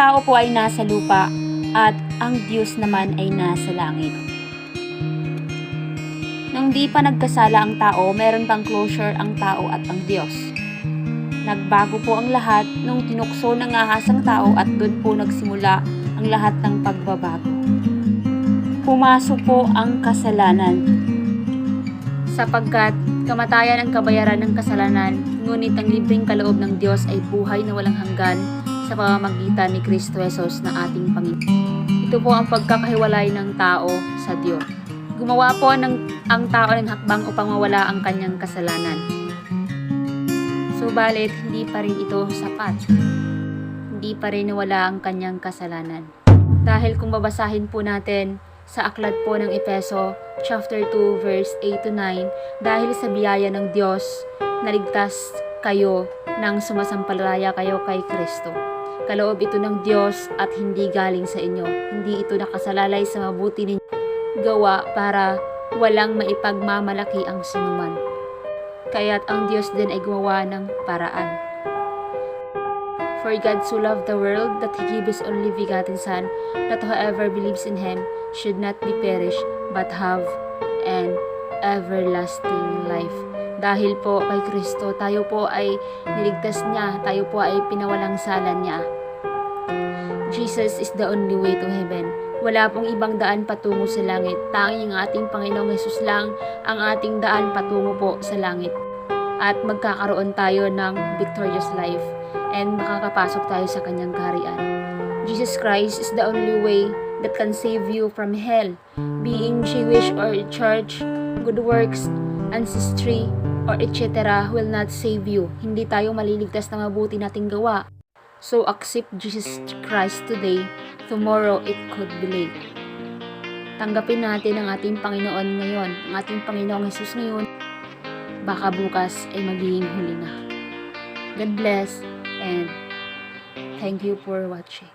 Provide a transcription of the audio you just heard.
tao po ay nasa lupa at ang Diyos naman ay nasa langit. Nung di pa nagkasala ang tao, meron pang closure ang tao at ang Diyos. Nagbago po ang lahat nung tinukso ng ahas ang tao at doon po nagsimula ang lahat ng pagbabago. Pumasok po ang kasalanan. Sapagkat kamatayan ang kabayaran ng kasalanan, ngunit ang libreng kaloob ng Diyos ay buhay na walang hanggan sa pamamagitan ni Kristo Jesus na ating Panginoon. Ito po ang pagkakahiwalay ng tao sa Diyos. Gumawa po ang tao ng hakbang upang mawala ang kanyang kasalanan. Subalit, hindi pa rin ito sapat. Hindi pa rin nawala ang kanyang kasalanan. Dahil kung babasahin po natin sa aklat po ng Efeso, chapter 2, verse 8-9, dahil sa biyaya ng Diyos, naligtas kayo nang sumasampalataya kayo kay Kristo. Kaloob ito ng Diyos at hindi galing sa inyo. Hindi ito nakasalalay sa mabuti ninyo gawa para walang maipagmamalaki ang sinuman. Kaya't ang Diyos din ay gumawa ng paraan. For God so loved the world that He gave His only begotten Son, that whoever believes in Him should not be perished, but have an everlasting life. Dahil po kay Kristo, tayo po ay niligtas niya, tayo po ay pinawalang sala niya. Jesus is the only way to heaven. Wala pong ibang daan patungo sa langit. Tanging ang ating Panginoong Hesus lang ang ating daan patungo po sa langit. At magkakaroon tayo ng victorious life and makakapasok tayo sa kanyang kaharian. Jesus Christ is the only way that can save you from hell. Being Jewish or church, good works, ancestry, or etc. will not save you. Hindi tayo maliligtas na mabuti nating gawa. So accept Jesus Christ today. Tomorrow it could be late. Tanggapin natin ang ating Panginoon ngayon, ang ating Panginoong Hesus ngayon. Baka bukas ay magiging huli na. God bless and thank you for watching.